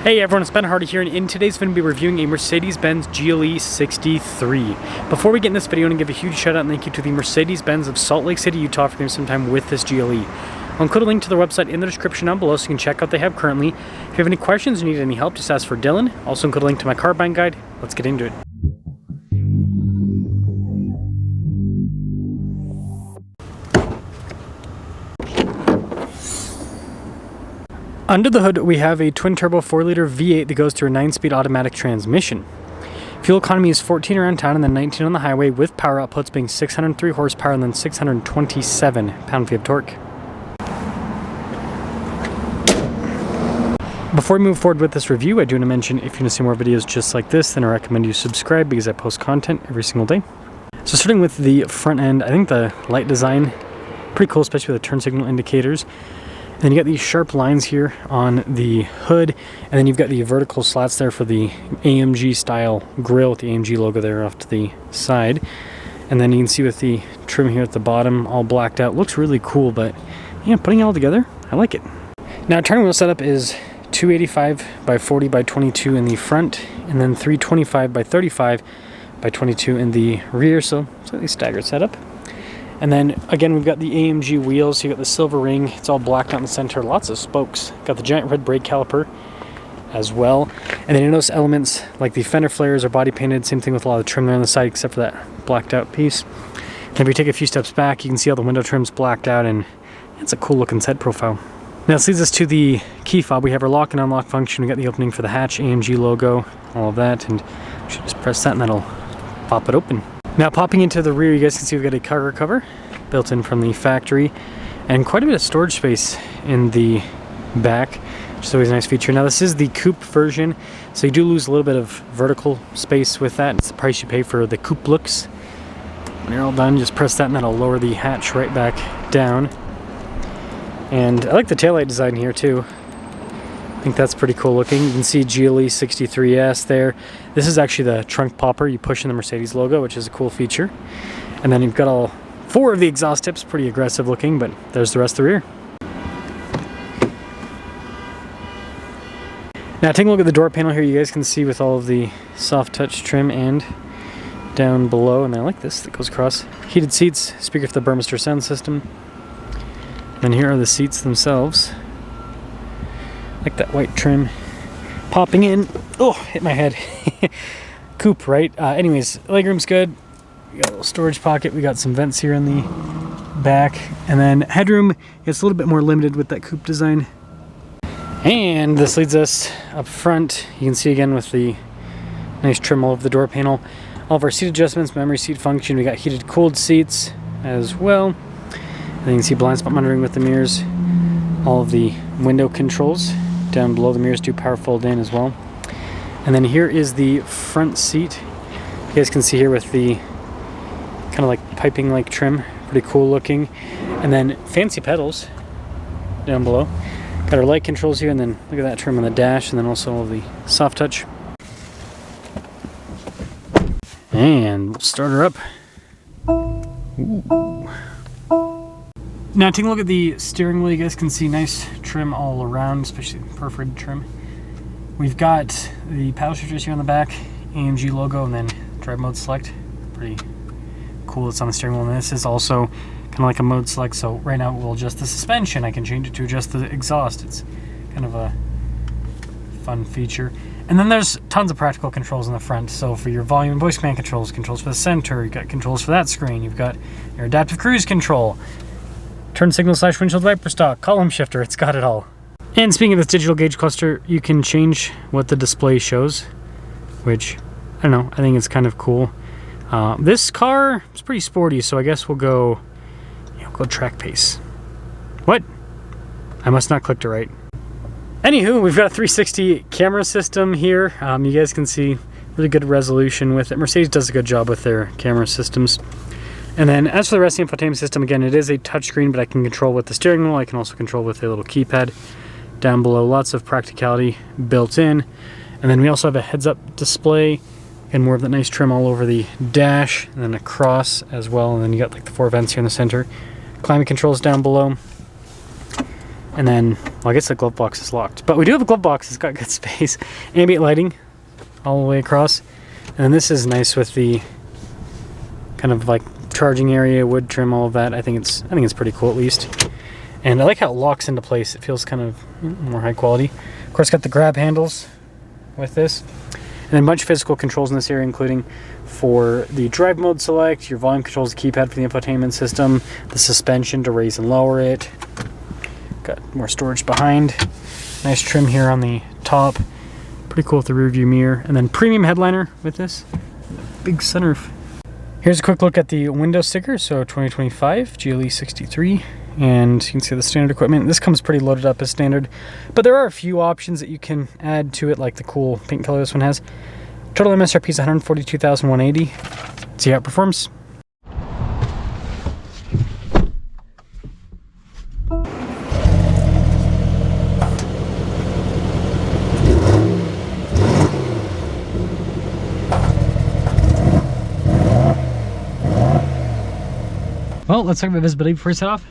Hey everyone, it's Ben Hardy here, and in today's video we'll be reviewing a Mercedes-Benz GLE 63. Before we get in this video, I want to give a huge shout out and thank you to the Mercedes-Benz of Salt Lake City, Utah for giving some time with this GLE. I'll include a link to their website in the description down below so you can check out what they have currently. If you have any questions or need any help, just ask for Dylan. Also include a link to my car buying guide. Let's get into it. Under the hood, we have a twin-turbo 4-liter V8 that goes through a 9-speed automatic transmission. Fuel economy is 14 around town and then 19 on the highway, with power outputs being 603 horsepower and then 627 pound-feet of torque. Before we move forward with this review, I do want to mention if you want to see more videos just like this, then I recommend you subscribe because I post content every single day. So starting with the front end, I think the light design, pretty cool, especially with the turn signal indicators. Then you got these sharp lines here on the hood, and then you've got the vertical slats there for the AMG style grille with the AMG logo there off to the side. And then you can see with the trim here at the bottom all blacked out. Looks really cool, but yeah, putting it all together, I like it. Now turning wheel setup is 285 by 40 by 22 in the front, and then 325 by 35 by 22 in the rear, so slightly staggered setup. And then again, we've got the AMG wheels. So you got the silver ring. It's all blacked out in the center. Lots of spokes. Got the giant red brake caliper as well. And then you notice elements like the fender flares are body painted. Same thing with a lot of the trim there on the side, except for that blacked out piece. And if we take a few steps back, you can see all the window trim's blacked out, and it's a cool looking set profile. Now this leads us to the key fob. We have our lock and unlock function. We got the opening for the hatch, AMG logo, all of that, and we should just press that and that'll pop it open. Now popping into the rear, you guys can see we've got a cargo cover built in from the factory and quite a bit of storage space in the back, which is always a nice feature. Now this is the coupe version, so you do lose a little bit of vertical space with that. It's the price you pay for the coupe looks. When you're all done, just press that and that'll lower the hatch right back down. And I like the taillight design here too. I think that's pretty cool looking. You can see GLE 63S there. This is actually the trunk popper. You push in the Mercedes logo, which is a cool feature. And then you've got all 4 of the exhaust tips, pretty aggressive looking, but there's the rest of the rear. Now taking a look at the door panel here, you guys can see with all of the soft touch trim and down below, and I like this that goes across. Heated seats, speaker for the Burmester sound system. And here are the seats themselves. Like that white trim popping in. Oh, hit my head. Coupe, right? Anyways, legroom's good. We got a little storage pocket. We got some vents here in the back. And then headroom is a little bit more limited with that coupe design. And this leads us up front. You can see again with the nice trim all over the door panel. All of our seat adjustments, memory seat function. We got heated cooled seats as well. And you can see blind spot monitoring with the mirrors. All of the window controls. Down below the mirrors do power fold in as well. And then here is the front seat. You guys can see here with the kind of like piping like trim, pretty cool looking. And then fancy pedals down below. Got our light controls here, and then look at that trim on the dash, and then also all of the soft touch. And we'll start her up. Ooh. Now taking a look at the steering wheel, you guys can see nice trim all around, especially perforated trim. We've got the paddle shifters here on the back, AMG logo, and then drive mode select. Pretty cool, it's on the steering wheel. And this is also kind of like a mode select, so right now it will adjust the suspension. I can change it to adjust the exhaust. It's kind of a fun feature. And then there's tons of practical controls in the front. So for your volume and voice command controls, controls for the center, you've got controls for that screen, you've got your adaptive cruise control, turn signal / windshield wiper stock, column shifter, it's got it all. And speaking of this digital gauge cluster, you can change what the display shows, which, I don't know, I think it's kind of cool. This car is pretty sporty, so I guess we'll go, go track pace. What? I must not click it right. Anywho, we've got a 360 camera system here. You guys can see really good resolution with it. Mercedes does a good job with their camera systems. And then as for the rest of the infotainment system, again, it is a touchscreen, but I can control with the steering wheel. I can also control with a little keypad down below. Lots of practicality built in. And then we also have a heads-up display and more of that nice trim all over the dash and then across as well. And then you got like the 4 vents here in the center. Climate controls down below. And then, well, I guess the glove box is locked. But we do have a glove box. It's got good space. Ambient lighting all the way across. And then this is nice with the kind of like charging area, wood trim, all of that. I think it's pretty cool at least. And I like how it locks into place. It feels kind of more high quality. Of course, got the grab handles with this. And then a bunch of physical controls in this area, including for the drive mode select, your volume controls, the keypad for the infotainment system, the suspension to raise and lower it. Got more storage behind. Nice trim here on the top. Pretty cool with the rear view mirror. And then premium headliner with this. Big sunroof. Here's a quick look at the window sticker. So 2025 GLE 63. And you can see the standard equipment. This comes pretty loaded up as standard, but there are a few options that you can add to it, like the cool paint color this one has. Total MSRP is $142,180. See how it performs. Well, let's talk about visibility before we set off.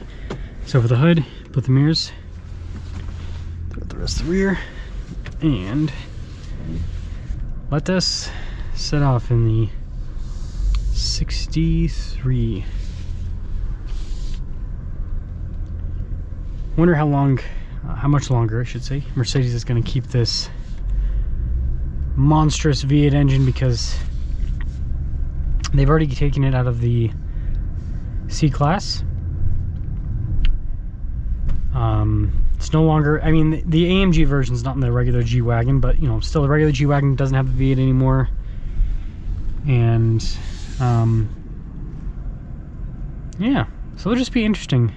So for the hood, put the mirrors, put the rest of the rear, and let us set off in the 63. Wonder how much longer I should say, Mercedes is going to keep this monstrous V8 engine, because they've already taken it out of the C-Class. It's no longer, I mean, the AMG version is not in the regular G-Wagon, but, you know, still the regular G-Wagon doesn't have the V8 anymore. And, yeah, so it'll just be interesting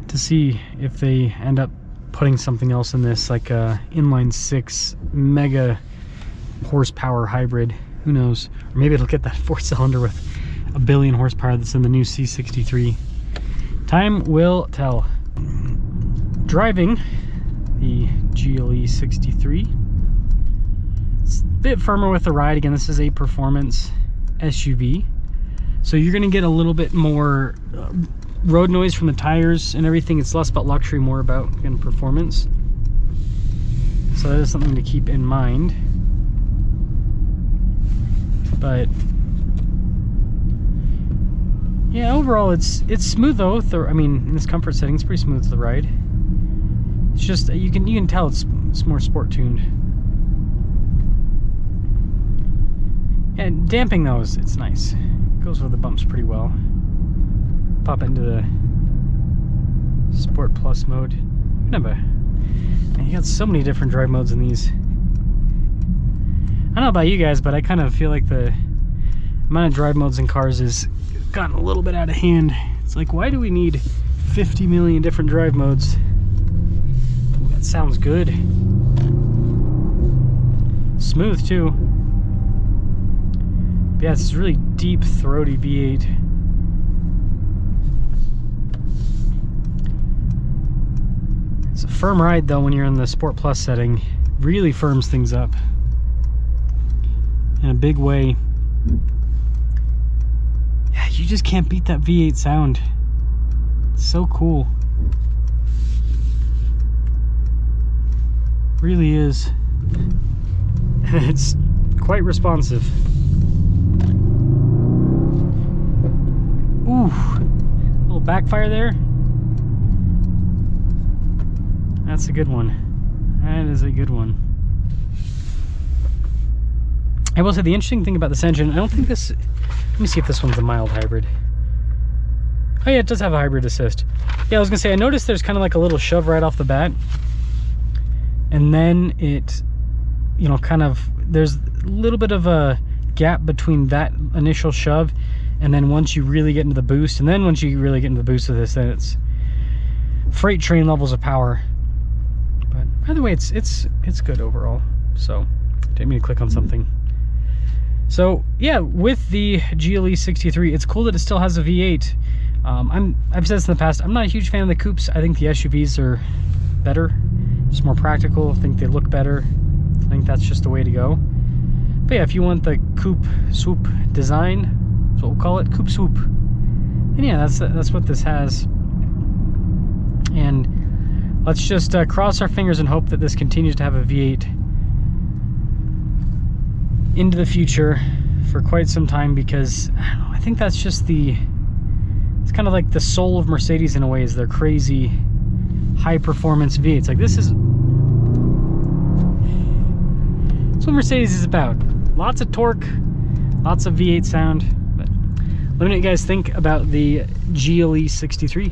to see if they end up putting something else in this, like a inline 6 mega horsepower hybrid. Who knows? Or maybe it'll get that 4-cylinder with 1 billion horsepower that's in the new C63. Time will tell. Driving the GLE 63. It's a bit firmer with the ride. Again, this is a performance SUV. So you're going to get a little bit more road noise from the tires and everything. It's less about luxury, more about, again, performance. So that is something to keep in mind. But yeah, overall it's smooth though. I mean, in this comfort setting, it's pretty smooth to the ride. It's just you can tell it's more sport tuned. And damping though it's nice. It goes with the bumps pretty well. Pop it into the Sport Plus mode. You got so many different drive modes in these. I don't know about you guys, but I kind of feel like the amount of drive modes in cars has gotten a little bit out of hand. It's like, why do we need 50 million different drive modes? Ooh, that sounds good. Smooth too. But yeah, it's this really deep, throaty V8. It's a firm ride though when you're in the Sport Plus setting. Really firms things up in a big way. Yeah, you just can't beat that V8 sound. It's so cool. Really is. And it's quite responsive. Ooh, a little backfire there. That's a good one. That is a good one. I will say the interesting thing about this engine, I don't think this, let me see if this one's a mild hybrid. Oh yeah, it does have a hybrid assist. Yeah, I was gonna say, I noticed there's kind of like a little shove right off the bat. And then it, you know, kind of, there's a little bit of a gap between that initial shove and then once you really get into the boost, and then once you really get into the boost of this, then it's freight train levels of power. But either way, it's good overall. So, didn't mean to click on something. So yeah, with the GLE 63, it's cool that it still has a V8. I've said this in the past, I'm not a huge fan of the coupes. I think the SUVs are better, just more practical. I think they look better. I think that's just the way to go. But yeah, if you want the coupe swoop design, that's what we'll call it, coupe swoop. And yeah, that's what this has. And let's just cross our fingers and hope that this continues to have a V8 into the future for quite some time, because I don't know, I think that's just it's kind of like the soul of Mercedes in a way, is their crazy high performance V8s. Like this is, that's what Mercedes is about. Lots of torque, lots of V8 sound. But let me know what you guys think about the GLE 63.